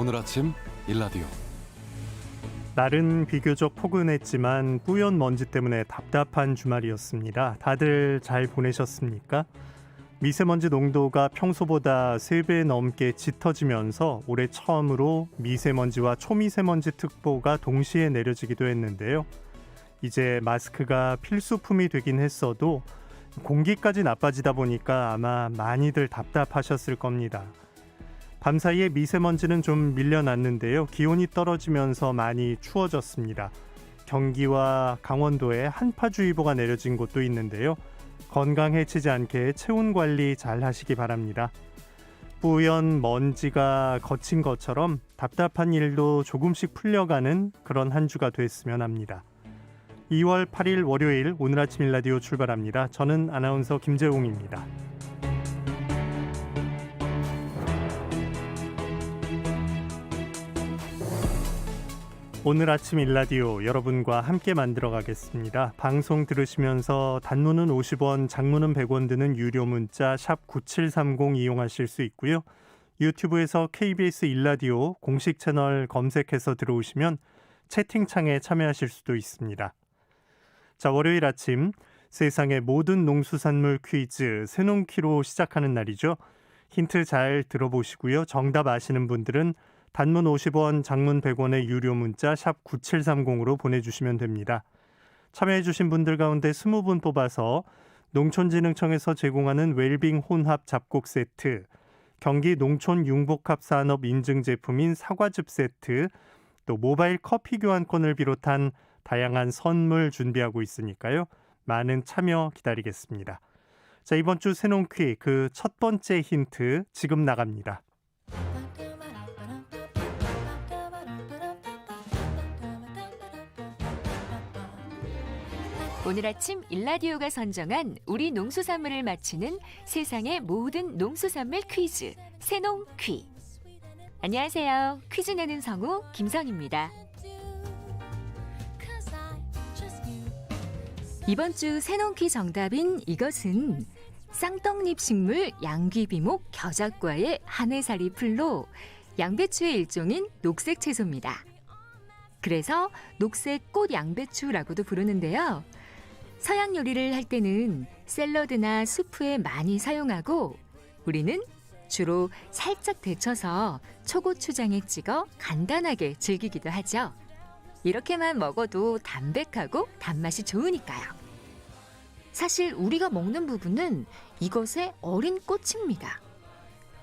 오늘 아침 일라디오. 날은 비교적 포근했지만 뿌연 먼지 때문에 답답한 주말이었습니다. 다들 잘 보내셨습니까? 미세먼지 농도가 평소보다 3배 넘게 짙어지면서 올해 처음으로 미세먼지와 초미세먼지 특보가 동시에 내려지기도 했는데요. 이제 마스크가 필수품이 되긴 했어도 공기까지 나빠지다 보니까 아마 많이들 답답하셨을 겁니다. 밤사이에 미세먼지는 좀 밀려났는데요. 기온이 떨어지면서 많이 추워졌습니다. 경기와 강원도에 한파주의보가 내려진 곳도 있는데요. 건강 해치지 않게 체온 관리 잘 하시기 바랍니다. 뿌연 먼지가 거친 것처럼 답답한 일도 조금씩 풀려가는 그런 한 주가 됐으면 합니다. 2월 8일 월요일 오늘 아침 일라디오 출발합니다. 저는 아나운서 김재웅입니다. 오늘 아침 일라디오 여러분과 함께 만들어 가겠습니다. 방송 들으시면서 단문은 50원, 장문은 100원 드는 유료 문자 샵 9730 이용하실 수 있고요. 유튜브에서 KBS 일라디오 공식 채널 검색해서 들어오시면 채팅창에 참여하실 수도 있습니다. 자, 월요일 아침 세상의 모든 농수산물 퀴즈 새농퀴로 시작하는 날이죠. 힌트 잘 들어보시고요. 정답 아시는 분들은 단문 50원, 장문 100원의 유료 문자 샵 9730으로 보내주시면 됩니다. 참여해주신 분들 가운데 20분 뽑아서 농촌진흥청에서 제공하는 웰빙 혼합 잡곡 세트, 경기 농촌 융복합 산업 인증 제품인 사과즙 세트, 또 모바일 커피 교환권을 비롯한 다양한 선물 준비하고 있으니까요. 많은 참여 기다리겠습니다. 자, 이번 주 새농퀴 그 첫 번째 힌트 지금 나갑니다. 오늘 아침 일라디오가 선정한 우리 농수산물을 맞히는 세상의 모든 농수산물 퀴즈 새농퀴. 안녕하세요. 퀴즈 내는 성우 김성입니다. 이번 주 새농퀴 정답인 이것은 쌍떡잎 식물 양귀비목 겨작과의 하늘살이 풀로 양배추의 일종인 녹색 채소입니다. 그래서 녹색 꽃 양배추라고도 부르는데요. 서양 요리를 할 때는 샐러드나 수프에 많이 사용하고 우리는 주로 살짝 데쳐서 초고추장에 찍어 간단하게 즐기기도 하죠. 이렇게만 먹어도 담백하고 단맛이 좋으니까요. 사실 우리가 먹는 부분은 이것의 어린 꽃입니다.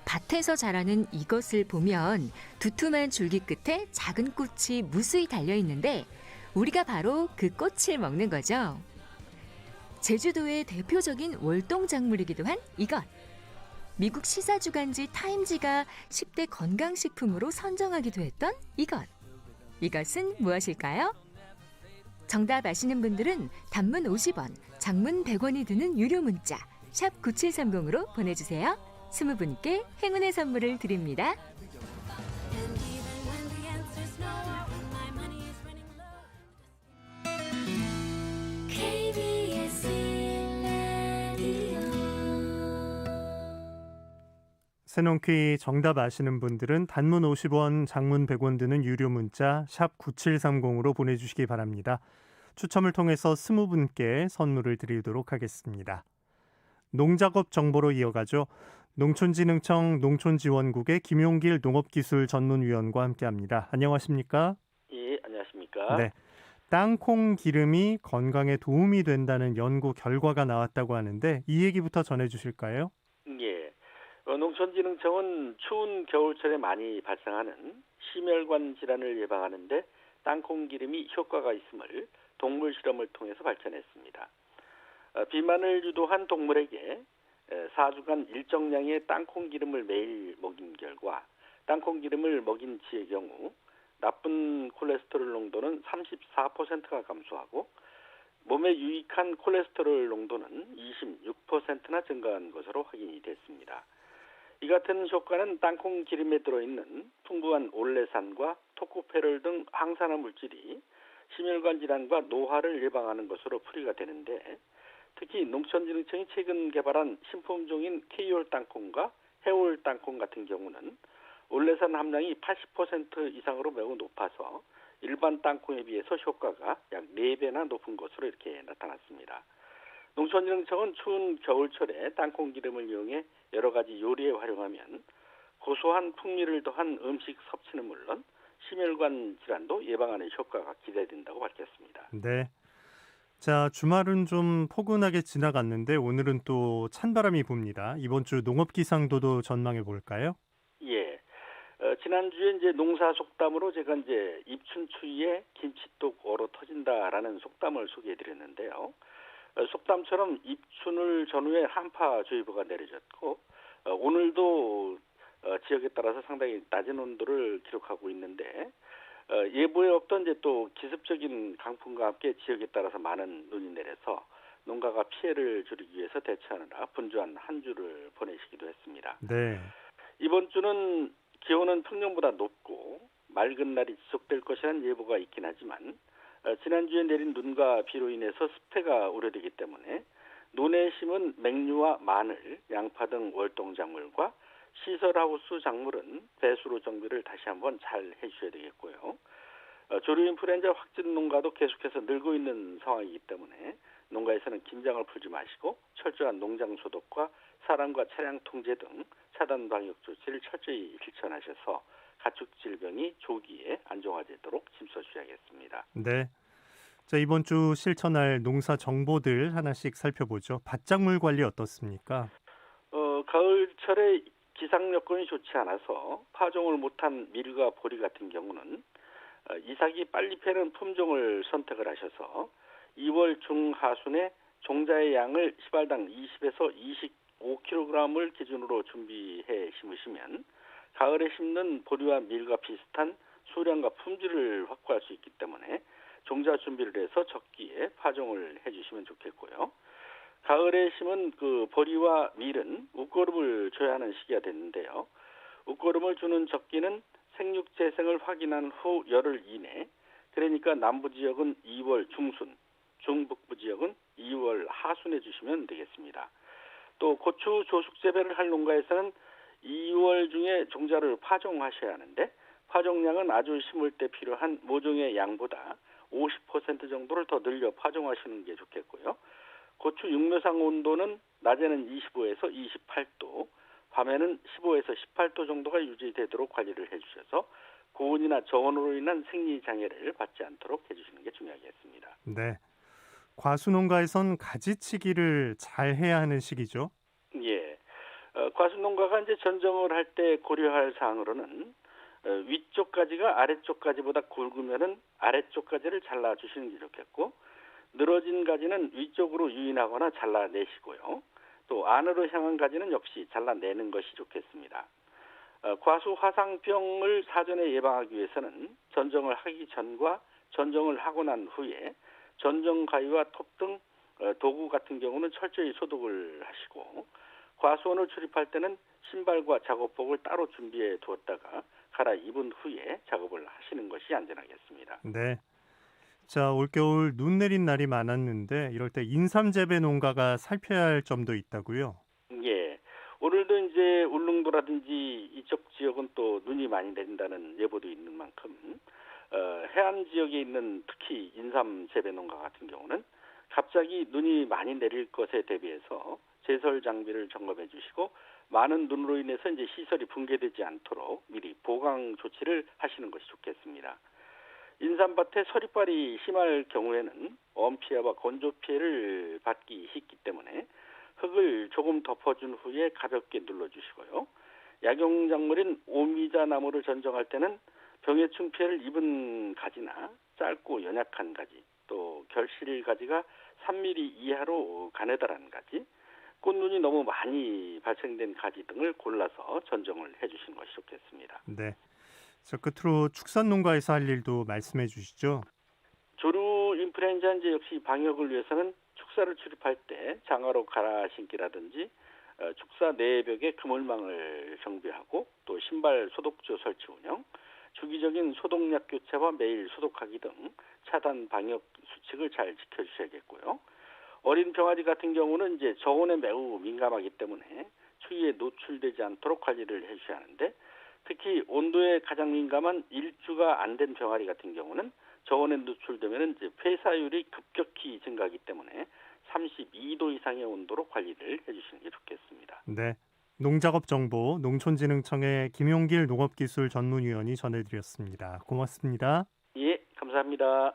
밭에서 자라는 이것을 보면 두툼한 줄기 끝에 작은 꽃이 무수히 달려있는데 우리가 바로 그 꽃을 먹는 거죠. 제주도의 대표적인 월동작물이기도 한 이것. 미국 시사주간지 타임지가 10대 건강식품으로 선정하기도 했던 이것. 이것은 무엇일까요? 정답 아시는 분들은 단문 50원, 장문 100원이 드는 유료 문자 샵 9730으로 보내주세요. 20분께 행운의 선물을 드립니다. 새농퀴 정답 아시는 분들은 단문 50원, 장문 100원 드는 유료 문자 샵 9730으로 보내주시기 바랍니다. 추첨을 통해서 20분께 선물을 드리도록 하겠습니다. 농작업 정보로 이어가죠. 농촌진흥청 농촌지원국의 김용길 농업기술전문위원과 함께합니다. 안녕하십니까? 예, 안녕하십니까? 네, 땅콩 기름이 건강에 도움이 된다는 연구 결과가 나왔다고 하는데 이 얘기부터 전해주실까요? 예, 농촌진흥청은 추운 겨울철에 많이 발생하는 심혈관 질환을 예방하는 데 땅콩 기름이 효과가 있음을 동물 실험을 통해서 밝혀냈습니다. 비만을 유도한 동물에게 4주간 일정량의 땅콩 기름을 매일 먹인 결과 땅콩 기름을 먹인 치의 경우 나쁜 콜레스테롤 농도는 34%가 감소하고 몸에 유익한 콜레스테롤 농도는 26%나 증가한 것으로 확인이 됐습니다. 이 같은 효과는 땅콩 기름에 들어있는 풍부한 올레산과 토코페롤 등 항산화 물질이 심혈관 질환과 노화를 예방하는 것으로 풀이가 되는데 특히 농촌진흥청이 최근 개발한 신품종인 K올 땅콩과 해올 땅콩 같은 경우는 올레산 함량이 80% 이상으로 매우 높아서 일반 땅콩에 비해서 효과가 약 4배나 높은 것으로 이렇게 나타났습니다. 농촌진흥청은 추운 겨울철에 땅콩 기름을 이용해 여러 가지 요리에 활용하면 고소한 풍미를 더한 음식 섭취는 물론 심혈관 질환도 예방하는 효과가 기대된다고 밝혔습니다. 네. 자, 주말은 좀 포근하게 지나갔는데 오늘은 또 찬바람이 붑니다. 이번 주 농업 기상도도 전망해 볼까요? 예. 지난주에 이제 농사 속담으로 제가 이제 입춘 추위에 김치뚝 얼어 터진다라는 속담을 소개해 드렸는데요. 속담처럼 입춘을 전후에 한파주의보가 내려졌고 오늘도 지역에 따라서 상당히 낮은 온도를 기록하고 있는데 예보에 없던 이제 또 기습적인 강풍과 함께 지역에 따라서 많은 눈이 내려서 농가가 피해를 줄이기 위해서 대처하느라 분주한 한 주를 보내시기도 했습니다. 네. 이번 주는 기온은 평년보다 높고 맑은 날이 지속될 것이라는 예보가 있긴 하지만 지난주에 내린 눈과 비로 인해서 습해가 우려되기 때문에 논에 심은 맹류와 마늘, 양파 등 월동작물과 시설하우스 작물은 배수로 정비를 다시 한번 잘 해주셔야 되겠고요. 조류 인플루엔자 확진 농가도 계속해서 늘고 있는 상황이기 때문에 농가에서는 긴장을 풀지 마시고 철저한 농장 소독과 사람과 차량 통제 등 차단 방역 조치를 철저히 실천하셔서 가축 질병이 조기에 안정화되도록 힘써주셔야겠습니다. 네. 자, 이번 주 실천할 농사 정보들 하나씩 살펴보죠. 밭작물 관리 어떻습니까? 가을철에 기상 여건이 좋지 않아서 파종을 못한 밀과 보리 같은 경우는 이삭이 빨리 패는 품종을 선택을 하셔서 2월 중하순에 종자의 양을 시발당 20에서 25kg을 기준으로 준비해 심으시면 가을에 심는 보리와 밀과 비슷한 수량과 품질을 확보할 수 있기 때문에 종자 준비를 해서 적기에 파종을 해주시면 좋겠고요. 가을에 심은 그 보리와 밀은 웃거름을 줘야 하는 시기가 됐는데요. 웃거름을 주는 적기는 생육 재생을 확인한 후 열흘 이내, 그러니까 남부 지역은 2월 중순, 중북부 지역은 2월 하순에 주시면 되겠습니다. 또 고추 조숙 재배를 할 농가에서는 2월 중에 종자를 파종하셔야 하는데 파종량은 아주 심을 때 필요한 모종의 양보다 50% 정도를 더 늘려 파종하시는 게 좋겠고요. 고추 육묘상 온도는 낮에는 25에서 28도, 밤에는 15에서 18도 정도가 유지되도록 관리를 해주셔서 고온이나 저온으로 인한 생리 장애를 받지 않도록 해주시는 게 중요하겠습니다. 네. 과수농가에선 가지치기를 잘 해야 하는 시기죠. 예, 과수농가가 이제 전정을 할 때 고려할 사항으로는 위쪽 가지가 아래쪽 가지보다 굵으면은 아래쪽 가지를 잘라 주시는 게 좋겠고 늘어진 가지는 위쪽으로 유인하거나 잘라내시고요. 또 안으로 향한 가지는 역시 잘라내는 것이 좋겠습니다. 과수 화상병을 사전에 예방하기 위해서는 전정을 하기 전과 전정을 하고 난 후에 전정 가위와 톱 등 도구 같은 경우는 철저히 소독을 하시고 과수원을 출입할 때는 신발과 작업복을 따로 준비해 두었다가 갈아입은 후에 작업을 하시는 것이 안전하겠습니다. 네. 자, 올겨울 눈 내린 날이 많았는데 이럴 때 인삼 재배 농가가 살펴야 할 점도 있다고요? 예. 오늘도 이제 울릉도라든지 이쪽 지역은 또 눈이 많이 내린다는 예보도 있는 만큼 해안 지역에 있는 특히 인삼 재배 농가 같은 경우는 갑자기 눈이 많이 내릴 것에 대비해서 제설 장비를 점검해 주시고 많은 눈으로 인해서 이제 시설이 붕괴되지 않도록 미리 보강 조치를 하시는 것이 좋겠습니다. 인삼밭에 서리빨이 심할 경우에는 엄 피해와 건조 피해를 받기 쉽기 때문에 흙을 조금 덮어준 후에 가볍게 눌러주시고요. 약용작물인 오미자 나무를 전정할 때는 병해충 피해를 입은 가지나 짧고 연약한 가지, 또 결실 가지가 3mm 이하로 가느다란 가지, 꽃눈이 너무 많이 발생된 가지 등을 골라서 전정을 해주시는 것이 좋겠습니다. 네. 자, 끝으로 축산 농가에서 할 일도 말씀해 주시죠. 조류 인플루엔자 이제 역시 방역을 위해서는 축사를 출입할 때 장화로 갈아 신기라든지 축사 내벽에 그물망을 정비하고 또 신발 소독조 설치 운영, 주기적인 소독약 교체와 매일 소독하기 등 차단 방역 수칙을 잘 지켜주셔야겠고요. 어린 병아리 같은 경우는 이제 저온에 매우 민감하기 때문에 추위에 노출되지 않도록 관리를 해주셔야 하는데 특히 온도에 가장 민감한 일주가 안 된 병아리 같은 경우는 저온에 노출되면 이제 폐사율이 급격히 증가하기 때문에 32도 이상의 온도로 관리를 해주시는 게 좋겠습니다. 네. 농작업 정보 농촌진흥청의 김용길 농업기술 전문위원이 전해드렸습니다. 고맙습니다. 예, 감사합니다.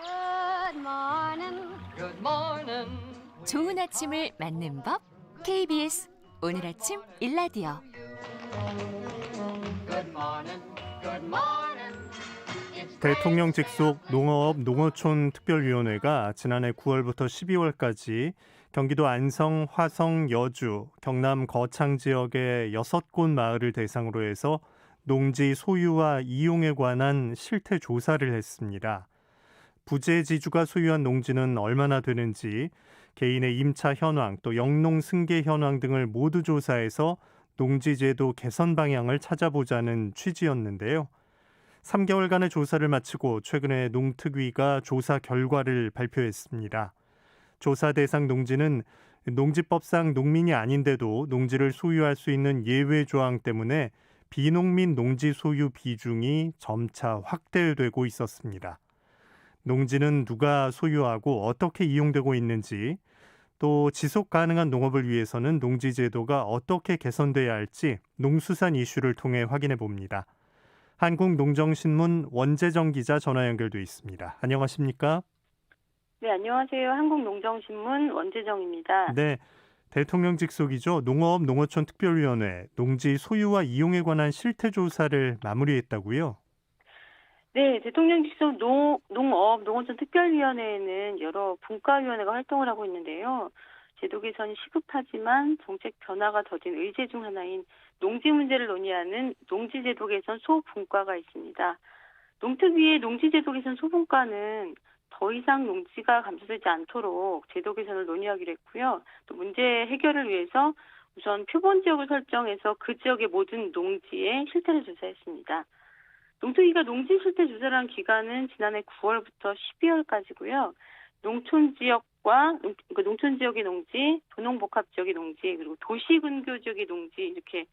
Good morning. Good morning. 좋은 아침을 맞는 법 KBS 오늘 아침 일라디오. Good morning. Good morning. It's 대통령 직속 농어업 농어촌 특별위원회가 지난해 9월부터 12월까지 경기도 안성, 화성, 여주, 경남 거창 지역의 6곳 마을을 대상으로 해서 농지 소유와 이용에 관한 실태 조사를 했습니다. 부재지주가 소유한 농지는 얼마나 되는지, 개인의 임차 현황, 또 영농 승계 현황 등을 모두 조사해서 농지제도 개선 방향을 찾아보자는 취지였는데요. 3개월간의 조사를 마치고 최근에 농특위가 조사 결과를 발표했습니다. 조사 대상 농지는 농지법상 농민이 아닌데도 농지를 소유할 수 있는 예외 조항 때문에 비농민 농지 소유 비중이 점차 확대되고 있었습니다. 농지는 누가 소유하고 어떻게 이용되고 있는지, 또 지속 가능한 농업을 위해서는 농지 제도가 어떻게 개선돼야 할지 농수산 이슈를 통해 확인해 봅니다. 한국농정신문 원재정 기자 전화 연결돼 있습니다. 안녕하십니까? 네, 안녕하세요. 한국농정신문 원재정입니다. 네, 대통령 직속이죠. 농어업 농어촌 특별위원회 농지 소유와 이용에 관한 실태 조사를 마무리했다고요? 네, 대통령 직속 농업 농어촌 특별위원회에는 여러 분과위원회가 활동을 하고 있는데요. 제도 개선이 시급하지만 정책 변화가 더딘 의제 중 하나인 농지 문제를 논의하는 농지제도 개선 소분과가 있습니다. 농특위의 농지제도 개선 소분과는 더 이상 농지가 감소되지 않도록 제도 개선을 논의하기로 했고요. 또 문제 해결을 위해서 우선 표본 지역을 설정해서 그 지역의 모든 농지의 실태를 조사했습니다. 농특위가 농지 실태 조사를 한 기간은 지난해 9월부터 12월까지고요. 농촌 지역의 농지, 도농복합 지역의 농지, 그리고 도시 근교 지역의 농지 이렇게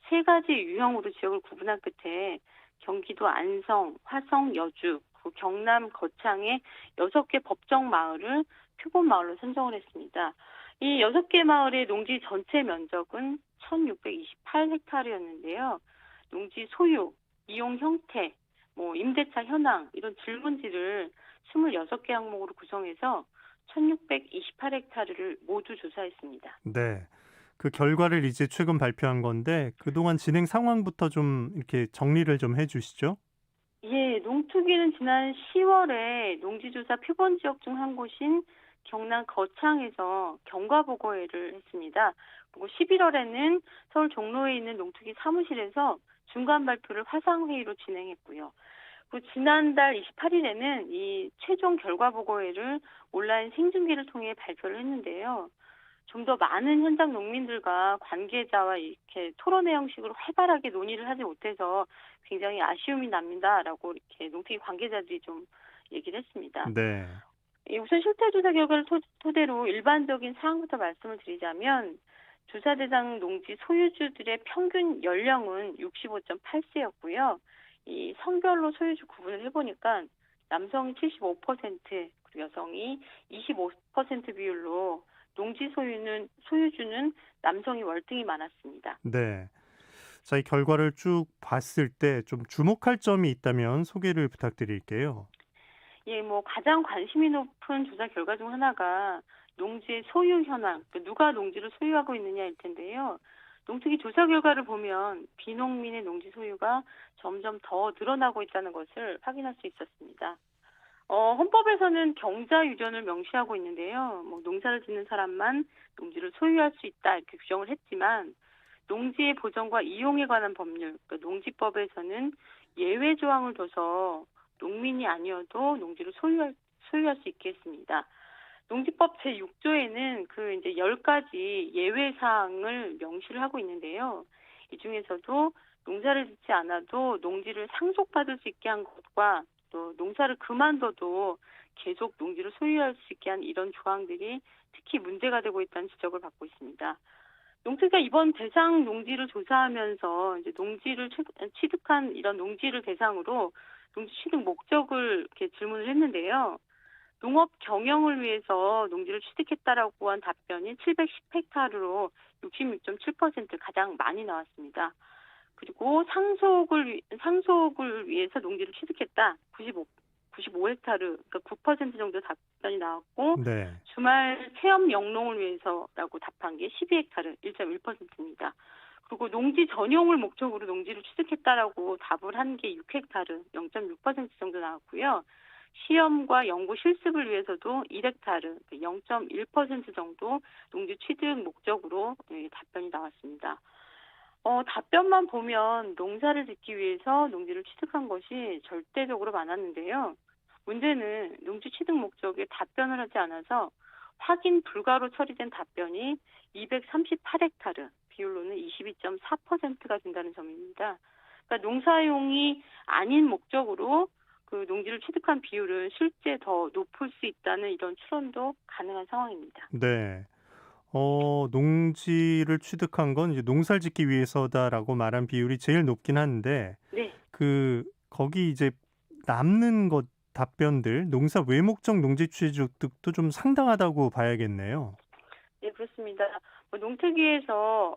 세 가지 유형으로 지역을 구분한 끝에 경기도 안성, 화성, 여주, 그리고 경남 거창의 6개 법정 마을을 표본 마을로 선정을 했습니다. 이 6개 마을의 농지 전체 면적은 1,628헥타르였는데요. 농지 소유, 이용 형태, 임대차 현황 이런 질문지를 26개 항목으로 구성해서 1,628헥타르를 모두 조사했습니다. 네. 그 결과를 이제 최근 발표한 건데 그동안 진행 상황부터 좀 이렇게 정리를 좀 해주시죠. 예, 농특위는 지난 10월에 농지조사 표본 지역 중 한 곳인 경남 거창에서 경과보고회를 했습니다. 그리고 11월에는 서울 종로에 있는 농특위 사무실에서 중간 발표를 화상회의로 진행했고요. 그리고 지난달 28일에는 이 최종 결과보고회를 온라인 생중계를 통해 발표를 했는데요. 좀 더 많은 현장 농민들과 관계자와 이렇게 토론회 형식으로 활발하게 논의를 하지 못해서 굉장히 아쉬움이 납니다라고 이렇게 농특위 관계자들이 좀 얘기를 했습니다. 네. 우선 실태조사 결과를 토대로 일반적인 사항부터 말씀을 드리자면 조사 대상 농지 소유주들의 평균 연령은 65.8세였고요. 이 성별로 소유주 구분을 해보니까 남성이 75%, 그리고 여성이 25% 비율로 농지 소유주는 남성이 월등히 많았습니다. 네. 자, 이 결과를 쭉 봤을 때 좀 주목할 점이 있다면 소개를 부탁드릴게요. 예, 가장 관심이 높은 조사 결과 중 하나가 농지의 소유 현황, 누가 농지를 소유하고 있느냐일 텐데요. 농특위 조사 결과를 보면 비농민의 농지 소유가 점점 더 늘어나고 있다는 것을 확인할 수 있었습니다. 헌법에서는 경자 유전을 명시하고 있는데요. 농사를 짓는 사람만 농지를 소유할 수 있다 이렇게 규정을 했지만 농지의 보전과 이용에 관한 법률, 농지법에서는 예외 조항을 둬서 농민이 아니어도 농지를 소유할 수 있게 했습니다. 농지법 제6조에는 그 이제 10가지 예외 사항을 명시를 하고 있는데요. 이 중에서도 농사를 짓지 않아도 농지를 상속받을 수 있게 한 것과 또 농사를 그만둬도 계속 농지를 소유할 수 있게 한 이런 조항들이 특히 문제가 되고 있다는 지적을 받고 있습니다. 농특위가 이번 대상 농지를 조사하면서 이제 농지를 취득한 이런 농지를 대상으로 농지 취득 목적을 이렇게 질문을 했는데요. 농업 경영을 위해서 농지를 취득했다라고 한 답변이 710헥타르로 66.7% 가장 많이 나왔습니다. 그리고 상속을 위해서 농지를 취득했다 95헥타르, 그러니까 9% 정도 답변이 나왔고 네. 주말 체험 영농을 위해서라고 답한 게 12헥타르 1.1%입니다. 그리고 농지 전용을 목적으로 농지를 취득했다라고 답을 한 게 6헥타르 0.6% 정도 나왔고요. 시험과 연구 실습을 위해서도 1헥타르 0.1% 정도 농지 취득 목적으로 답변이 나왔습니다. 답변만 보면 농사를 짓기 위해서 농지를 취득한 것이 절대적으로 많았는데요. 문제는 농지 취득 목적에 답변을 하지 않아서 확인 불가로 처리된 답변이 238헥타르, 비율로는 22.4%가 된다는 점입니다. 그러니까 농사용이 아닌 목적으로 그 농지를 취득한 비율은 실제 더 높을 수 있다는 이런 추론도 가능한 상황입니다. 네. 농지를 취득한 건 이제 농사를 짓기 위해서다라고 말한 비율이 제일 높긴 한데, 네. 거기 이제 남는 것 답변들, 농사 외목적 농지 취득도 좀 상당하다고 봐야겠네요. 네, 그렇습니다. 농특위에서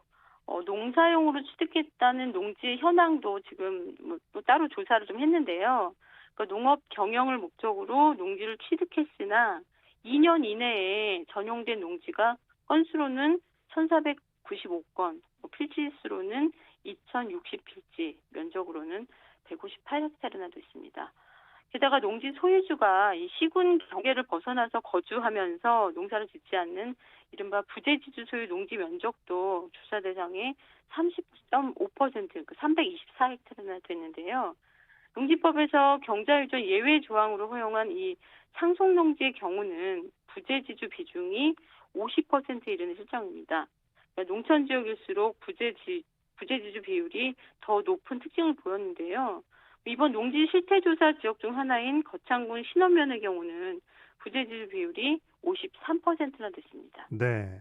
농사용으로 취득했다는 농지의 현황도 지금 또 따로 조사를 좀 했는데요. 그러니까 농업 경영을 목적으로 농지를 취득했으나 2년 이내에 전용된 농지가 건수로는 1,495건, 필지수로는 2,060필지, 면적으로는 158헥타르나 됐습니다. 게다가 농지 소유주가 이 시군 경계를 벗어나서 거주하면서 농사를 짓지 않는 이른바 부재지주 소유 농지 면적도 조사 대상의 30.5%, 324헥타르나 됐는데요. 농지법에서 경자유전 예외 조항으로 허용한 이 상속농지의 경우는 부재지주 비중이 50%에 이르는 실정입니다. 그러니까 농촌 지역일수록 부재지주 비율이 더 높은 특징을 보였는데요. 이번 농지 실태조사 지역 중 하나인 거창군 신원면의 경우는 부재지주 비율이 53%나 됐습니다. 네.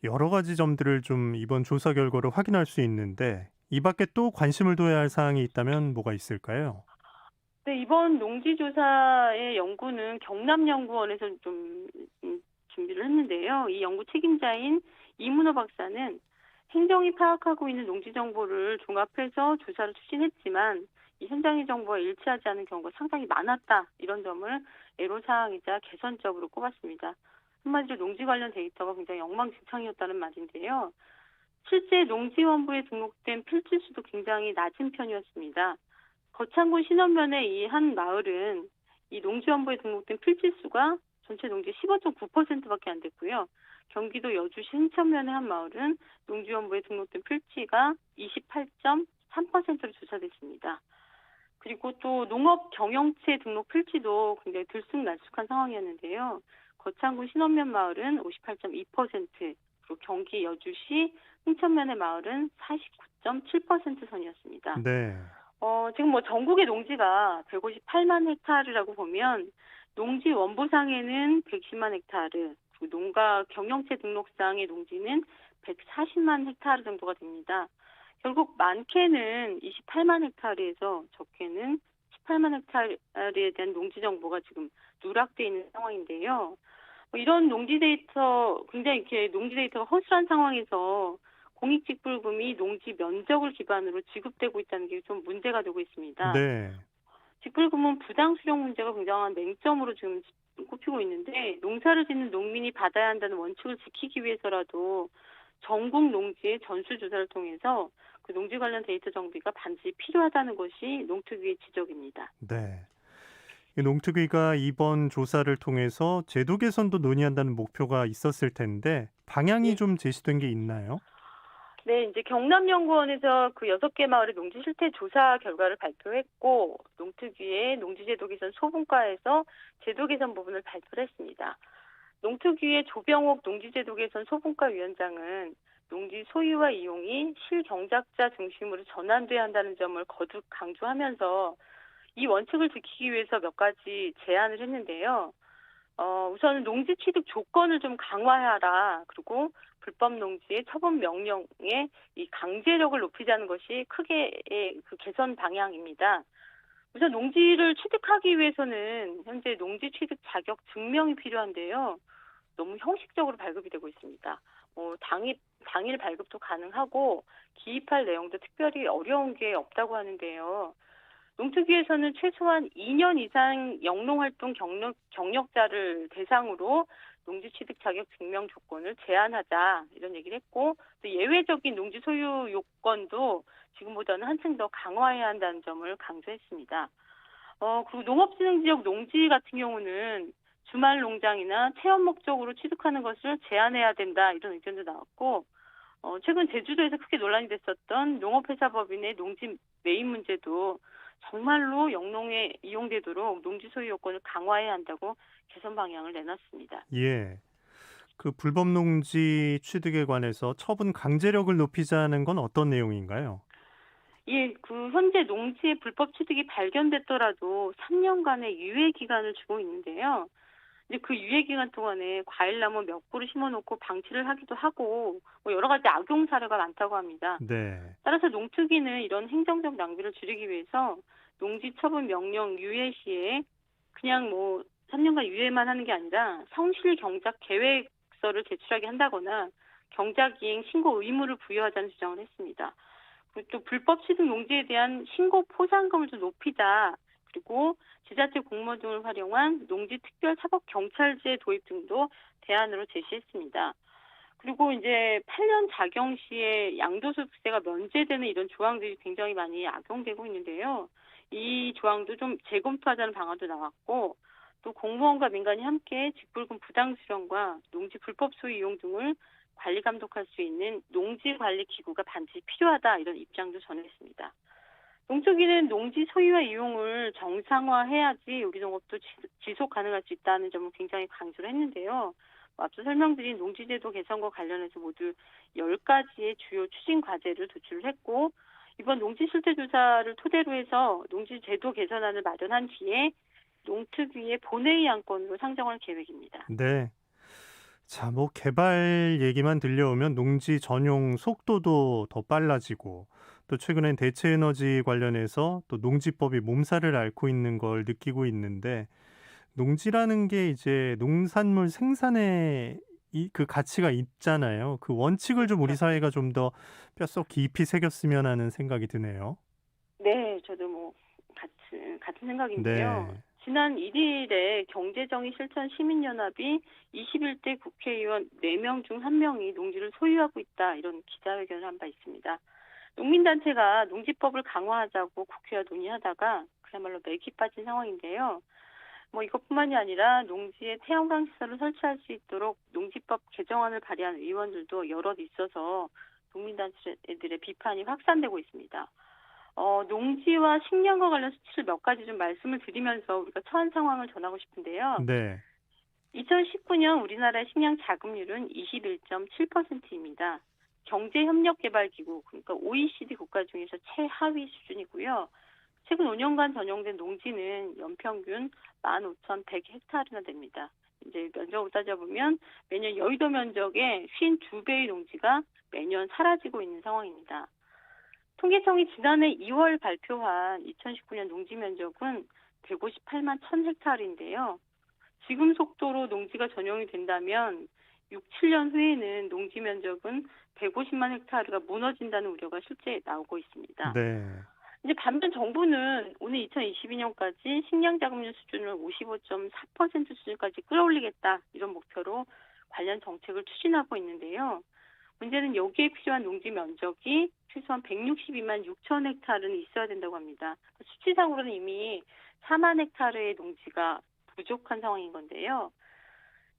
여러 가지 점들을 좀 이번 조사 결과로 확인할 수 있는데, 이 밖에 또 관심을 둬야 할 사항이 있다면 뭐가 있을까요? 네, 이번 농지조사의 연구는 경남연구원에서 좀 준비를 했는데요. 이 연구 책임자인 이문호 박사는 행정이 파악하고 있는 농지 정보를 종합해서 조사를 추진했지만 이 현장의 정보와 일치하지 않은 경우가 상당히 많았다. 이런 점을 애로사항이자 개선점으로 꼽았습니다. 한마디로 농지 관련 데이터가 굉장히 엉망진창이었다는 말인데요. 실제 농지원부에 등록된 필지수도 굉장히 낮은 편이었습니다. 거창군 신원면의 이 한 마을은 이 농지원부에 등록된 필지수가 전체 농지 15.9%밖에 안 됐고요. 경기도 여주시 흥천면의 한 마을은 농지원부에 등록된 필지가 28.3%로 조사됐습니다. 그리고 또 농업 경영체 등록 필지도 굉장히 들쑥날쑥한 상황이었는데요. 거창군 신원면 마을은 58.2%, 그리고 경기 여주시 흥천면의 마을은 49.7% 선이었습니다. 네. 지금 전국의 농지가 158만 헥타르라고 보면 농지 원부상에는 110만 헥타르, 그리고 농가 경영체 등록상의 농지는 140만 헥타르 정도가 됩니다. 결국 많게는 28만 헥타르에서 적게는 18만 헥타르에 대한 농지 정보가 지금 누락되어 있는 상황인데요. 이런 농지 데이터, 굉장히 이렇게 농지 데이터가 허술한 상황에서 공익직불금이 농지 면적을 기반으로 지급되고 있다는 게 좀 문제가 되고 있습니다. 네. 직불금은 부당 수령 문제가 굉장한 맹점으로 지금 꼽히고 있는데 농사를 짓는 농민이 받아야 한다는 원칙을 지키기 위해서라도 전국 농지의 전수조사를 통해서 그 농지 관련 데이터 정비가 반드시 필요하다는 것이 농특위의 지적입니다. 네. 이 농특위가 이번 조사를 통해서 제도 개선도 논의한다는 목표가 있었을 텐데 방향이 네. 좀 제시된 게 있나요? 네, 이제 경남연구원에서 그 6개 마을의 농지 실태 조사 결과를 발표했고 농특위의 농지제도 개선 소분과에서 제도 개선 부분을 발표를 했습니다. 농특위의 조병옥 농지제도 개선 소분과 위원장은 농지 소유와 이용이 실경작자 중심으로 전환돼야 한다는 점을 거듭 강조하면서 이 원칙을 지키기 위해서 몇 가지 제안을 했는데요. 우선 농지 취득 조건을 좀 강화하라. 그리고 불법 농지의 처분 명령에 이 강제력을 높이자는 것이 크게 그 개선 방향입니다. 우선 농지를 취득하기 위해서는 현재 농지 취득 자격 증명이 필요한데요. 너무 형식적으로 발급이 되고 있습니다. 당일 발급도 가능하고 기입할 내용도 특별히 어려운 게 없다고 하는데요. 농특위에서는 최소한 2년 이상 영농활동 경력자를 대상으로 농지 취득 자격 증명 조건을 제한하자 이런 얘기를 했고 또 예외적인 농지 소유 요건도 지금보다는 한층 더 강화해야 한다는 점을 강조했습니다. 그리고 농업진흥지역 농지 같은 경우는 주말 농장이나 체험 목적으로 취득하는 것을 제한해야 된다 이런 의견도 나왔고 최근 제주도에서 크게 논란이 됐었던 농업회사법인의 농지 매입 문제도 정말로 영농에 이용되도록 농지 소유 요건을 강화해야 한다고 개선 방향을 내놨습니다. 예. 그 불법 농지 취득에 관해서 처분 강제력을 높이자는 건 어떤 내용인가요? 예, 그 현재 농지의 불법 취득이 발견됐더라도 3년간의 유예 기간을 주고 있는데요. 이제 그 유예 기간 동안에 과일나무 몇 그루 심어놓고 방치를 하기도 하고 여러 가지 악용 사례가 많다고 합니다. 네. 따라서 농특위는 이런 행정적 낭비를 줄이기 위해서 농지 처분 명령 유예 시에 그냥 3년간 유예만 하는 게 아니라 성실 경작 계획서를 제출하게 한다거나 경작 이행 신고 의무를 부여하자는 주장을 했습니다. 그리고 또 불법 취득 농지에 대한 신고 포상금을 좀 높이자. 그리고 지자체 공무원 등을 활용한 농지 특별 사법 경찰제 도입 등도 대안으로 제시했습니다. 그리고 이제 8년 작용 시에 양도소득세가 면제되는 이런 조항들이 굉장히 많이 악용되고 있는데요. 이 조항도 좀 재검토하자는 방안도 나왔고 또 공무원과 민간이 함께 직불금 부당 수령과 농지 불법 소유 이용 등을 관리 감독할 수 있는 농지관리기구가 반드시 필요하다 이런 입장도 전했습니다. 농특위는 농지 소유와 이용을 정상화해야지 우리 농업도 지속 가능할 수 있다는 점을 굉장히 강조를 했는데요. 앞서 설명드린 농지제도 개선과 관련해서 모두 10가지의 주요 추진 과제를 도출을 했고 이번 농지실태조사를 토대로 해서 농지제도 개선안을 마련한 뒤에 농특위의 본회의 안건으로 상정할 계획입니다. 네. 자, 개발 얘기만 들려오면 농지 전용 속도도 더 빨라지고 또 최근엔 대체에너지 관련해서 또 농지법이 몸살을 앓고 있는 걸 느끼고 있는데 농지라는 게 이제 농산물 생산에 그 가치가 있잖아요. 그 원칙을 좀 우리 사회가 좀 더 뼛속 깊이 새겼으면 하는 생각이 드네요. 네, 저도 같은 생각인데요. 네. 지난 1일에 경제정의 실천 시민연합이 21대 국회의원 4명 중 1명이 농지를 소유하고 있다 이런 기자회견을 한 바 있습니다. 농민단체가 농지법을 강화하자고 국회와 논의하다가 그야말로 맥이 빠진 상황인데요. 이것뿐만이 아니라 농지에 태양광 시설을 설치할 수 있도록 농지법 개정안을 발의한 의원들도 여럿 있어서 농민단체들의 비판이 확산되고 있습니다. 농지와 식량과 관련 수치를 몇 가지 좀 말씀을 드리면서 우리가 처한 상황을 전하고 싶은데요. 네. 2019년 우리나라의 식량 자급률은 21.7%입니다. 경제협력개발기구, 그러니까 OECD 국가 중에서 최하위 수준이고요. 최근 5년간 전용된 농지는 연평균 15,100헥타르나 됩니다. 이제 면적으로 따져보면 매년 여의도 면적의 52배의 농지가 매년 사라지고 있는 상황입니다. 통계청이 지난해 2월 발표한 2019년 농지 면적은 158만 1000헥타르인데요. 지금 속도로 농지가 전용이 된다면 6, 7년 후에는 농지 면적은 150만 헥타르가 무너진다는 우려가 실제 나오고 있습니다. 네. 이제 반면 정부는 오늘 2022년까지 식량 자급률 수준을 55.4% 수준까지 끌어올리겠다 이런 목표로 관련 정책을 추진하고 있는데요. 문제는 여기에 필요한 농지 면적이 최소한 162만 6천 헥타르는 있어야 된다고 합니다. 수치상으로는 이미 4만 헥타르의 농지가 부족한 상황인 건데요.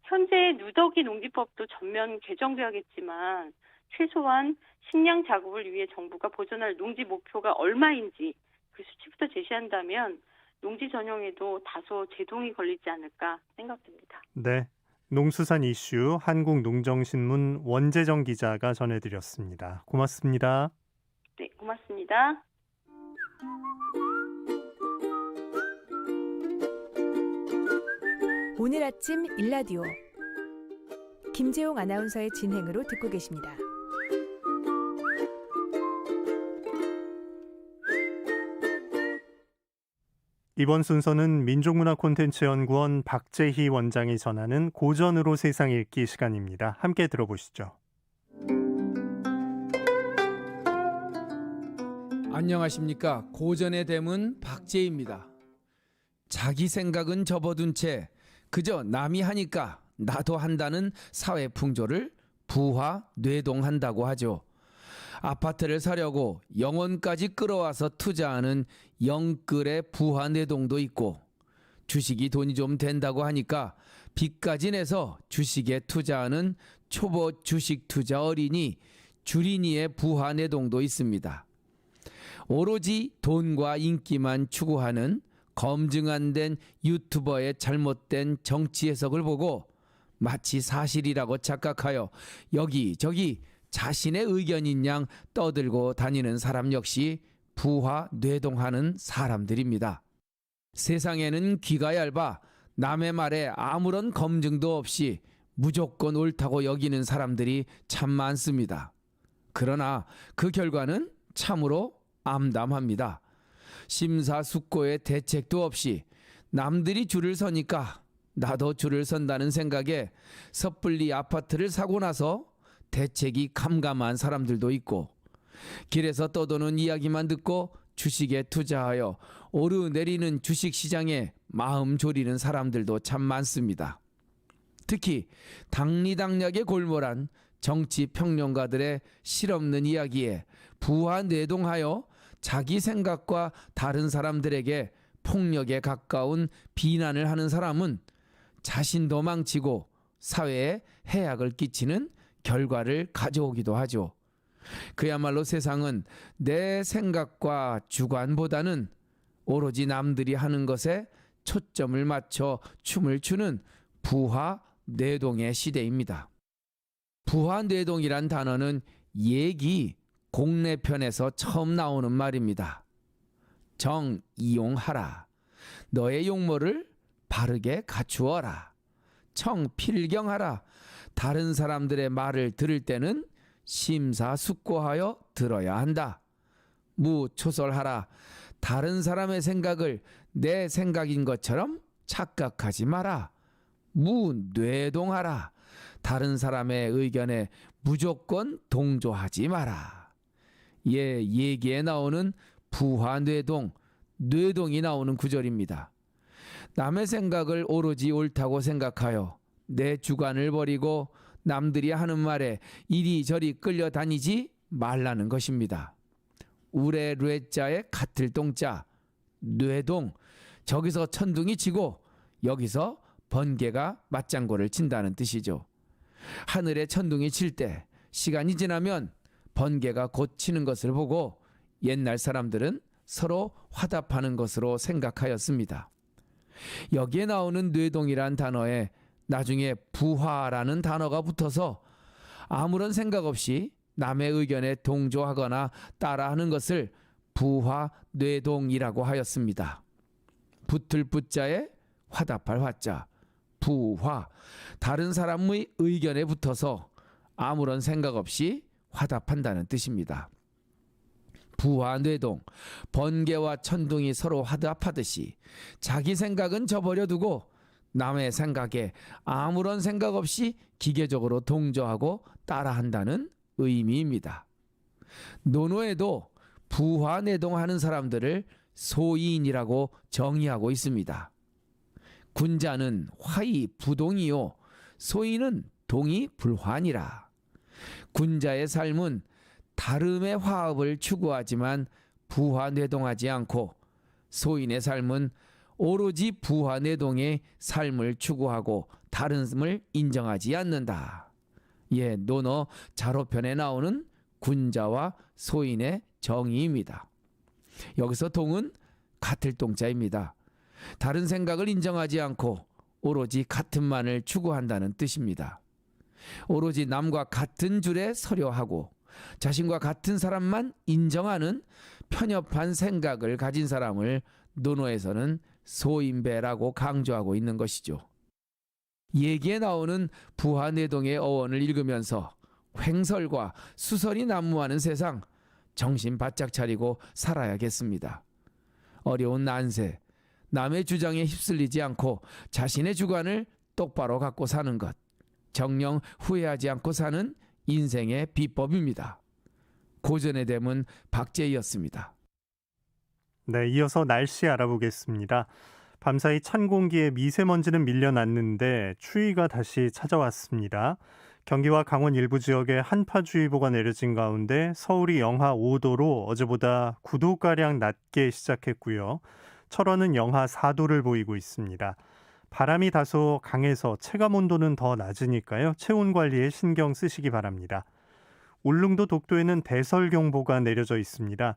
현재 누더기 농지법도 전면 개정돼야겠지만 최소한 식량 자급을 위해 정부가 보존할 농지 목표가 얼마인지 그 수치부터 제시한다면 농지 전용에도 다소 제동이 걸리지 않을까 생각됩니다. 네. 농수산 이슈 한국농정신문 원재정 기자가 전해드렸습니다. 고맙습니다. 네, 고맙습니다. 오늘 아침 일라디오 김재용 아나운서의 진행으로 듣고 계십니다. 이번 순서는 민족문화콘텐츠연구원 박재희 원장이 전하는 고전으로 세상 읽기 시간입니다. 함께 들어보시죠. 안녕하십니까. 고전의 대문 박재희입니다. 자기 생각은 접어둔 채 그저 남이 하니까 나도 한다는 사회 풍조를 부화 뇌동한다고 하죠. 아파트를 사려고 영혼까지 끌어와서 투자하는 영끌의 부화 뇌동도 있고, 주식이 돈이 좀 된다고 하니까 빚까지 내서 주식에 투자하는 초보 주식 투자 어린이 주린이의 부화 뇌동도 있습니다. 오로지 돈과 인기만 추구하는 검증 안 된 유튜버의 잘못된 정치 해석을 보고 마치 사실이라고 착각하여 여기저기 자신의 의견인 양 떠들고 다니는 사람 역시 부화 뇌동하는 사람들입니다. 세상에는 귀가 얇아 남의 말에 아무런 검증도 없이 무조건 옳다고 여기는 사람들이 참 많습니다. 그러나 그 결과는 참으로 암담합니다. 심사숙고의 대책도 없이 남들이 줄을 서니까 나도 줄을 선다는 생각에 섣불리 아파트를 사고 나서 대책이 감감한 사람들도 있고, 길에서 떠도는 이야기만 듣고 주식에 투자하여 오르내리는 주식시장에 마음 졸이는 사람들도 참 많습니다. 특히 당리당략에 골몰한 정치 평론가들의 실없는 이야기에 부화 뇌동하여 자기 생각과 다른 사람들에게 폭력에 가까운 비난을 하는 사람은 자신도 망치고 사회에 해악을 끼치는 결과를 가져오기도 하죠. 그야말로 세상은 내 생각과 주관보다는 오로지 남들이 하는 것에 초점을 맞춰 춤을 추는 부화 뇌동의 시대입니다. 부화 뇌동이란 단어는 예기 공내편에서 처음 나오는 말입니다. 정 이용하라. 너의 용모를 바르게 갖추어라. 청 필경하라. 다른 사람들의 말을 들을 때는 심사숙고하여 들어야 한다. 무초설하라. 다른 사람의 생각을 내 생각인 것처럼 착각하지 마라. 무뇌동하라. 다른 사람의 의견에 무조건 동조하지 마라. 얘기에 나오는 부화 뇌동, 뇌동이 나오는 구절입니다. 남의 생각을 오로지 옳다고 생각하여 내 주관을 버리고 남들이 하는 말에 이리저리 끌려다니지 말라는 것입니다. 우레 뢰자에 같을 동자, 뇌동, 저기서 천둥이 치고 여기서 번개가 맞장구를 친다는 뜻이죠. 하늘에 천둥이 칠 때 시간이 지나면 번개가 곧 치는 것을 보고 옛날 사람들은 서로 화답하는 것으로 생각하였습니다. 여기에 나오는 뇌동이란 단어에 나중에 부화라는 단어가 붙어서 아무런 생각 없이 남의 의견에 동조하거나 따라하는 것을 부화 뇌동이라고 하였습니다. 붙을 붙자에 화답할 화자, 부화, 다른 사람의 의견에 붙어서 아무런 생각 없이 화답한다는 뜻입니다. 부화 뇌동, 번개와 천둥이 서로 화답하듯이 자기 생각은 저버려 두고 남의 생각에 아무런 생각 없이 기계적으로 동조하고 따라한다는 의미입니다. 논어에도 부화 뇌동하는 사람들을 소인이라고 정의하고 있습니다. 군자는 화이 부동이요 소인은 동이 불화니라. 군자의 삶은 다름의 화합을 추구하지만 부화 뇌동하지 않고, 소인의 삶은 오로지 부화 뇌동의 삶을 추구하고 다름을 인정하지 않는다. 논어 자로편에 나오는 군자와 소인의 정의입니다. 여기서 동은 같을 동자입니다. 다른 생각을 인정하지 않고 오로지 같은만을 추구한다는 뜻입니다. 오로지 남과 같은 줄에 서려 하고 자신과 같은 사람만 인정하는 편협한 생각을 가진 사람을 논어에서는 소인배라고 강조하고 있는 것이죠. 얘기에 나오는 부하내동의 어원을 읽으면서 횡설과 수설이 난무하는 세상, 정신 바짝 차리고 살아야겠습니다. 어려운 난세, 남의 주장에 휩쓸리지 않고 자신의 주관을 똑바로 갖고 사는 것, 정녕 후회하지 않고 사는 인생의 비법입니다. 고전의 댐은 박재희였습니다. 네, 이어서 날씨 알아보겠습니다. 밤사이 찬 공기에 미세먼지는 밀려났는데 추위가 다시 찾아왔습니다. 경기와 강원 일부 지역에 한파주의보가 내려진 가운데 서울이 영하 5도로 어제보다 9도가량 낮게 시작했고요. 철원은 영하 4도를 보이고 있습니다. 바람이 다소 강해서 체감온도는 더 낮으니까요. 체온 관리에 신경 쓰시기 바랍니다. 울릉도 독도에는 대설경보가 내려져 있습니다.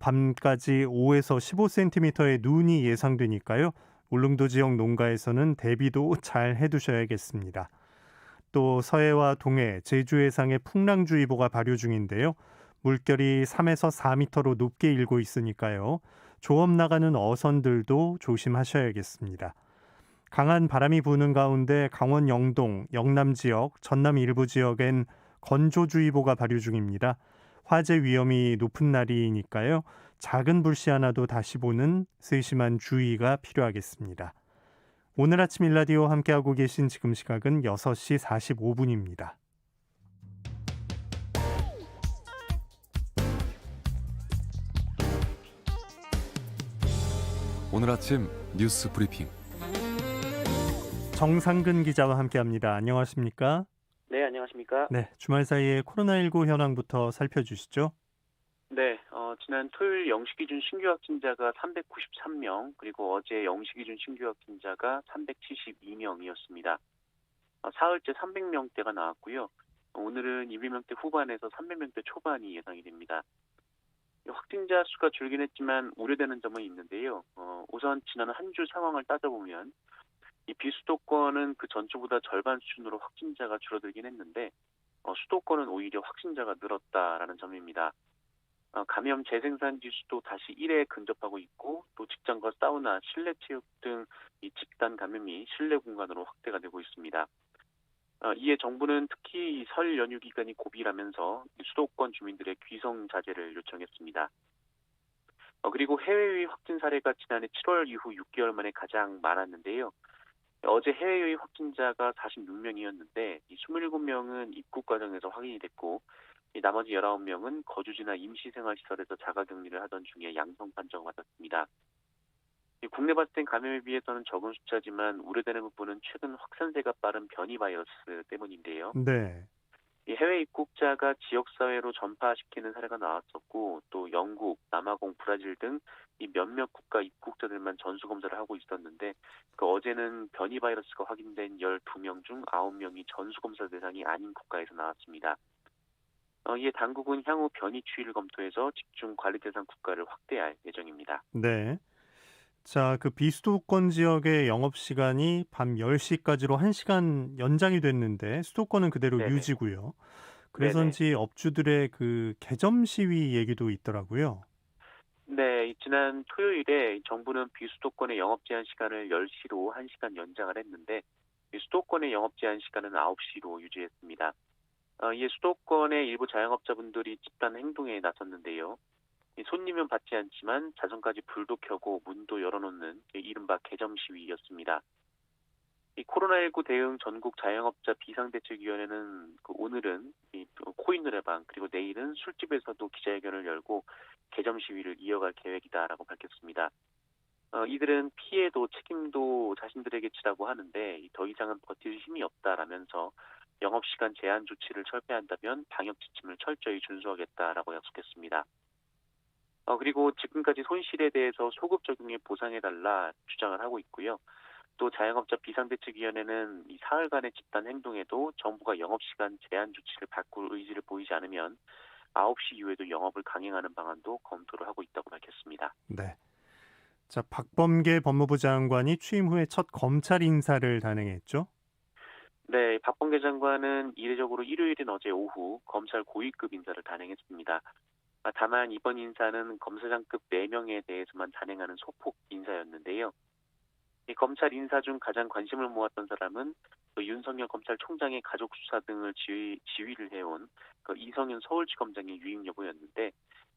밤까지 5에서 15cm의 눈이 예상되니까요. 울릉도 지역 농가에서는 대비도 잘 해두셔야겠습니다. 또 서해와 동해, 제주 해상에 풍랑주의보가 발효 중인데요. 물결이 3에서 4m로 높게 일고 있으니까요. 조업 나가는 어선들도 조심하셔야겠습니다. 강한 바람이 부는 가운데 강원 영동, 영남 지역, 전남 일부 지역엔 건조주의보가 발효 중입니다. 화재 위험이 높은 날이니까요. 작은 불씨 하나도 다시 보는 세심한 주의가 필요하겠습니다. 오늘 아침 일라디오 함께하고 계신 지금 시각은 6시 45분입니다. 오늘 아침 뉴스 브리핑 정상근 기자와 함께합니다. 안녕하십니까? 네, 안녕하십니까? 네, 주말 사이에 코로나19 현황부터 살펴주시죠. 네, 지난 토요일 영시 기준 신규 확진자가 393명, 그리고 어제 영시 기준 신규 확진자가 372명이었습니다. 사흘째 300명대가 나왔고요. 오늘은 200명대 후반에서 300명대 초반이 예상이 됩니다. 확진자 수가 줄긴 했지만 우려되는 점은 있는데요. 우선 지난 한 주 상황을 따져보면 이 비수도권은 그 전주보다 절반 수준으로 확진자가 줄어들긴 했는데 수도권은 오히려 확진자가 늘었다라는 점입니다. 감염 재생산 지수도 다시 1에 근접하고 있고 또 직장과 사우나, 실내 체육 등 이 집단 감염이 실내 공간으로 확대가 되고 있습니다. 이에 정부는 특히 설 연휴 기간이 고비라면서 수도권 주민들의 귀성 자제를 요청했습니다. 그리고 해외 유입 확진 사례가 지난해 7월 이후 6개월 만에 가장 많았는데요. 어제 해외 유입 확진자가 46명이었는데 이 27명은 입국 과정에서 확인이 됐고 이 나머지 19명은 거주지나 임시생활시설에서 자가격리를 하던 중에 양성 판정을 받았습니다. 국내 발생 감염에 비해서는 적은 숫자지만 우려되는 부분은 최근 확산세가 빠른 변이 바이러스 때문인데요. 네. 이 해외 입국자가 지역사회로 전파시키는 사례가 나왔었고 또 영국, 남아공, 브라질 등 이 몇몇 국가 입국자들만 전수검사를 하고 있었는데 어제는 변이 바이러스가 확인된 12명 중 9명이 전수검사 대상이 아닌 국가에서 나왔습니다. 이에 당국은 향후 변이 추이를 검토해서 집중 관리 대상 국가를 확대할 예정입니다. 네. 자, 그 비수도권 지역의 영업시간이 밤 10시까지로 1시간 연장이 됐는데 수도권은 그대로 네네. 유지고요. 그래서인지 업주들의 그 개점 시위 얘기도 있더라고요. 네, 지난 토요일에 정부는 비수도권의 영업 제한 시간을 10시로 1시간 연장을 했는데 수도권의 영업 제한 시간은 9시로 유지했습니다. 이에 수도권의 일부 자영업자분들이 집단 행동에 나섰는데요. 손님은 받지 않지만 자정까지 불도 켜고 문도 열어놓는 이른바 개점 시위였습니다. 이 코로나19 대응 전국 자영업자 비상대책위원회는 오늘은 이 코인 노래방 그리고 내일은 술집에서도 기자회견을 열고 개점 시위를 이어갈 계획이다라고 밝혔습니다. 이들은 피해도 책임도 자신들에게 지라고 하는데 더 이상은 버틸 힘이 없다라면서 영업시간 제한 조치를 철폐한다면 방역 지침을 철저히 준수하겠다라고 약속했습니다. 그리고 지금까지 손실에 대해서 소급 적용에 보상해달라 주장을 하고 있고요. 또 자영업자 비상대책위원회는 이 사흘간의 집단 행동에도 정부가 영업시간 제한 조치를 바꿀 의지를 보이지 않으면 9시 이후에도 영업을 강행하는 방안도 검토를 하고 있다고 밝혔습니다. 네. 자, 박범계 법무부 장관이 취임 후에 첫 검찰 인사를 단행했죠? 네, 박범계 장관은 이례적으로 일요일인 어제 오후 검찰 고위급 인사를 단행했습니다. 다만 이번 인사는 검사장급 4명에 대해서만 단행하는 소폭 인사였는데요. 이 검찰 인사 중 가장 관심을 모았던 사람은 그 윤석열 검찰총장의 가족 수사 등을 지휘를 해온 그 이성윤 서울지검장의 유임 여부였는데,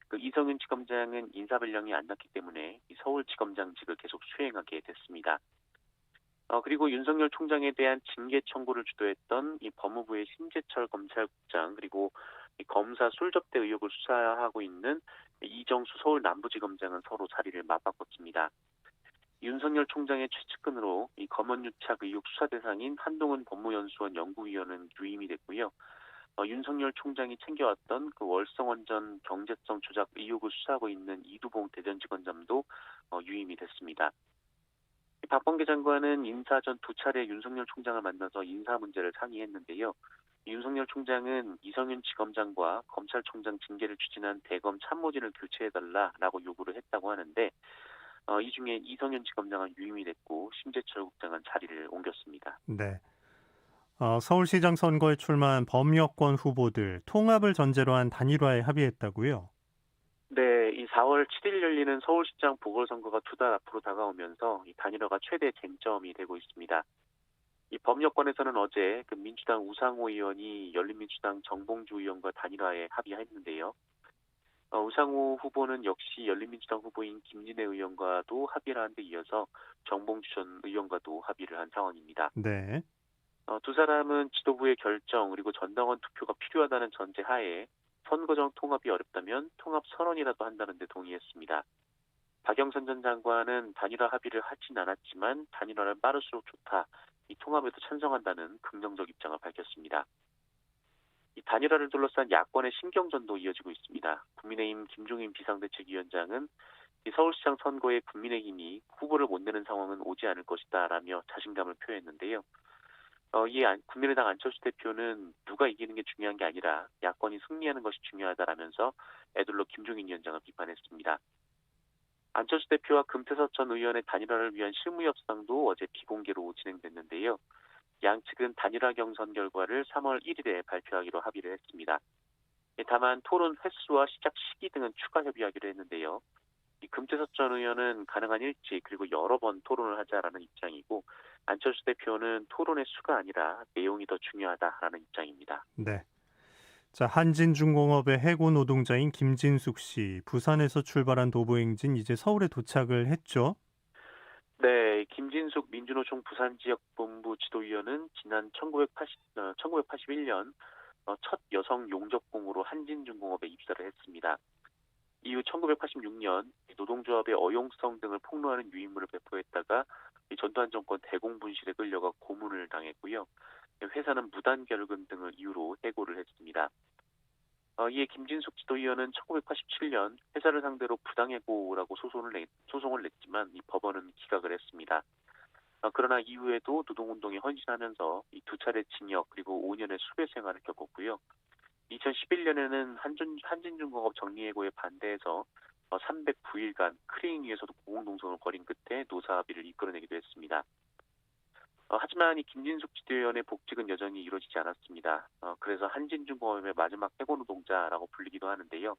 그 이성윤 지검장은 인사변경이 안 났기 때문에 이 서울지검장직을 계속 수행하게 됐습니다. 그리고 윤석열 총장에 대한 징계 청구를 주도했던 이 법무부의 심재철 검찰국장, 그리고 이 검사 술접대 의혹을 수사하고 있는 이정수 서울 남부지검장은 서로 자리를 맞바꿨습니다. 윤석열 총장의 최측근으로 이 검언유착 의혹 수사 대상인 한동훈 법무연수원 연구위원은 유임이 됐고요. 윤석열 총장이 챙겨왔던 그 월성원전 경제성 조작 의혹을 수사하고 있는 이두봉 대전지검장도 유임이 됐습니다. 박범계 장관은 인사 전 2차례 윤석열 총장을 만나서 인사 문제를 상의했는데요. 윤석열 총장은 이성윤 지검장과 검찰총장 징계를 추진한 대검 참모진을 교체해달라라고 요구를 했다고 하는데, 이 중에 이성윤 지검장은 유임이 됐고 심재철 국장은 자리를 옮겼습니다. 네. 서울시장 선거에 출마한 범여권 후보들 통합을 전제로 한 단일화에 합의했다고요? 네, 이 4월 7일 열리는 서울시장 보궐선거가 2달 앞으로 다가오면서 이 단일화가 최대 쟁점이 되고 있습니다. 이 범여권에서는 어제 그 민주당 우상호 의원이 열린민주당 정봉주 의원과 단일화에 합의했는데요. 우상호 후보는 역시 열린민주당 후보인 김진애 의원과도 합의를 한 데 이어서 정봉주 전 의원과도 합의를 한 상황입니다. 네. 두 사람은 지도부의 결정 그리고 전당원 투표가 필요하다는 전제 하에 선거정 통합이 어렵다면 통합 선언이라도 한다는 데 동의했습니다. 박영선 전 장관은 단일화 합의를 하진 않았지만 단일화는 빠를수록 좋다, 이 통합에도 찬성한다는 긍정적 입장을 밝혔습니다. 이 단일화를 둘러싼 야권의 신경전도 이어지고 있습니다. 국민의힘 김종인 비상대책위원장은 이 서울시장 선거에 국민의힘이 후보를 못 내는 상황은 오지 않을 것이다 라며 자신감을 표했는데요. 이에 국민의당 안철수 대표는 누가 이기는 게 중요한 게 아니라 야권이 승리하는 것이 중요하다라면서 애들로 김종인 위원장을 비판했습니다. 안철수 대표와 금태섭 전 의원의 단일화를 위한 실무 협상도 어제 비공개로 진행됐는데요. 양측은 단일화 경선 결과를 3월 1일에 발표하기로 합의를 했습니다. 다만 토론 횟수와 시작 시기 등은 추가 협의하기로 했는데요. 이 금태섭 전 의원은 가능한 일찍 그리고 여러 번 토론을 하자라는 입장이고, 안철수 대표는 토론의 수가 아니라 내용이 더 중요하다라는 입장입니다. 네. 자, 한진중공업의 해고 노동자인 김진숙 씨, 부산에서 출발한 도보행진 이제 서울에 도착을 했죠? 네, 김진숙 민주노총 부산지역본부 지도위원은 지난 1981년 첫 여성 용접공으로 한진중공업에 입사를 했습니다. 이후 1986년 노동조합의 어용성 등을 폭로하는 유인물을 배포했다가 전두환 정권 대공분실에 끌려가 고문을 당했고요. 회사는 무단결근 등을 이유로 해고를 했습니다. 이에 김진숙 지도위원은 1987년 회사를 상대로 부당해고라고 소송을 냈지만 이 법원은 기각을 했습니다. 그러나 이후에도 노동운동에 헌신하면서 이 2차례 징역 그리고 5년의 수배 생활을 겪었고요. 2011년에는 한진중공업 정리해고에 반대해서 309일간 크레인 위에서도 고공농성을 벌인 끝에 노사 합의를 이끌어내기도 했습니다. 하지만 이 김진숙 지도위원의 복직은 여전히 이루어지지 않았습니다. 그래서 한진중공업의 마지막 해고 노동자라고 불리기도 하는데요.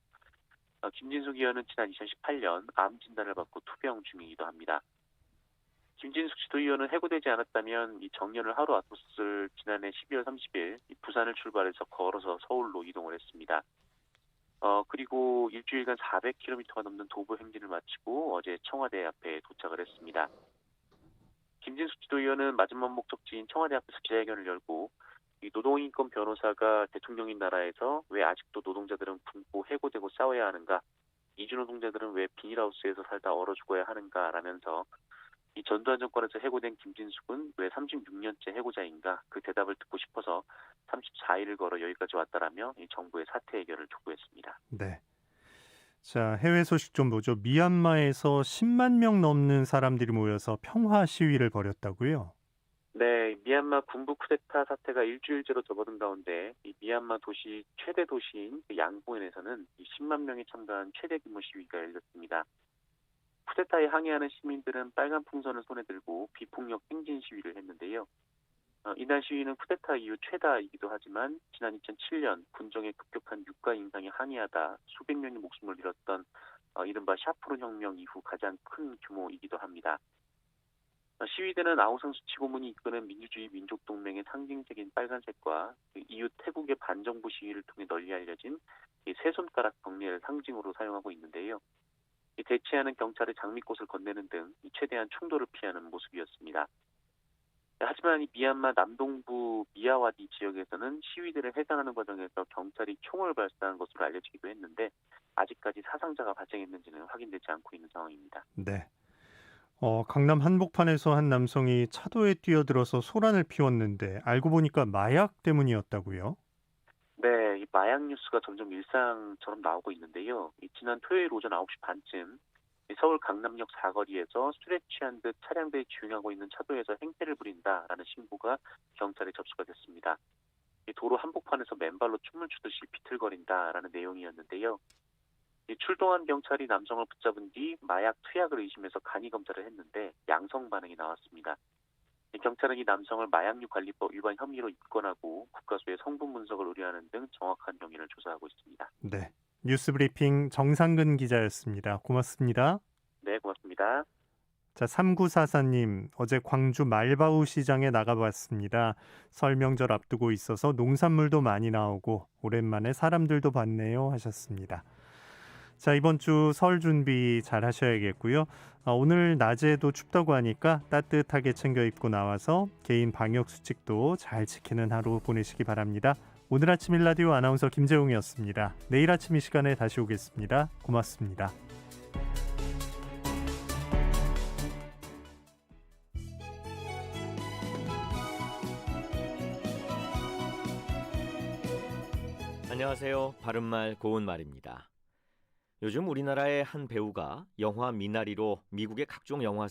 김진숙 의원은 지난 2018년 암 진단을 받고 투병 중이기도 합니다. 김진숙 지도위원은 해고되지 않았다면 이 정년을 하루 앞뒀을 지난해 12월 30일 부산을 출발해서 걸어서 서울로 이동을 했습니다. 그리고 일주일간 400km가 넘는 도보 행진을 마치고 어제 청와대 앞에 도착을 했습니다. 김진숙 지도위원은 마지막 목적지인 청와대 앞에서 기자회견을 열고 이 노동인권 변호사가 대통령인 나라에서 왜 아직도 노동자들은 굶고 해고되고 싸워야 하는가, 이주 노동자들은 왜 비닐하우스에서 살다 얼어 죽어야 하는가라면서 이 전두환 정권에서 해고된 김진숙은 왜 36년째 해고자인가, 그 대답을 듣고 싶어서 34일을 걸어 여기까지 왔다라며 이 정부의 사퇴 해결을 촉구했습니다. 네. 자, 해외 소식 좀 보죠. 미얀마에서 10만 명 넘는 사람들이 모여서 평화 시위를 벌였다고요? 네, 미얀마 군부 쿠데타 사태가 일주일째로 접어든 가운데 이 미얀마 최대 도시인 양곤에서는 10만 명이 참가한 최대 규모 시위가 열렸습니다. 쿠데타에 항의하는 시민들은 빨간 풍선을 손에 들고 비폭력 행진 시위를 했는데요. 이날 시위는 쿠데타 이후 최다이기도 하지만 지난 2007년 군정의 급격한 유가 인상에 항의하다 수백 명이 목숨을 잃었던 이른바 샤프론 혁명 이후 가장 큰 규모이기도 합니다. 시위대는 아웅산 수치 고문이 이끄는 민주주의 민족동맹의 상징적인 빨간색과 이웃 태국의 반정부 시위를 통해 널리 알려진 이 세 손가락 경례를 상징으로 사용하고 있는데요. 이 대치하는 경찰의 장미꽃을 건네는 등 최대한 충돌을 피하는 모습이었습니다. 하지만 이 미얀마 남동부 미야와디 지역에서는 시위대를 해산하는 과정에서 경찰이 총을 발사한 것으로 알려지기도 했는데 아직까지 사상자가 발생했는지는 확인되지 않고 있는 상황입니다. 네. 강남 한복판에서 한 남성이 차도에 뛰어들어서 소란을 피웠는데 알고 보니까 마약 때문이었다고요? 네, 이 마약 뉴스가 점점 일상처럼 나오고 있는데요. 지난 토요일 오전 9시 반쯤 서울 강남역 사거리에서 술에 취한 듯 차량들이 주행하고 있는 차도에서 행태를 부린다라는 신고가 경찰에 접수가 됐습니다. 도로 한복판에서 맨발로 춤을 추듯이 비틀거린다라는 내용이었는데요. 출동한 경찰이 남성을 붙잡은 뒤 마약 투약을 의심해서 간이 검사를 했는데 양성 반응이 나왔습니다. 경찰은 이 남성을 마약류 관리법 위반 혐의로 입건하고 국가수의 성분 분석을 의뢰하는 등 정확한 혐의를 조사하고 있습니다. 네. 뉴스브리핑 정상근 기자였습니다. 고맙습니다. 네, 고맙습니다. 자, 3944님, 어제 광주 말바우 시장에 나가봤습니다. 설 명절 앞두고 있어서 농산물도 많이 나오고 오랜만에 사람들도 봤네요 하셨습니다. 자, 이번 주 설 준비 잘 하셔야겠고요. 오늘 낮에도 춥다고 하니까 따뜻하게 챙겨 입고 나와서 개인 방역 수칙도 잘 지키는 하루 보내시기 바랍니다. 오늘 아침 일라디오 아나운서 김재웅이었습니다. 내일 아침 이 시간에 다시 오겠습니다. 고맙습니다. 안녕하세요. 바른말 고운말입니다. 요즘 우리나라의 한 배우가 영화 미나리로 미국의 각종 영화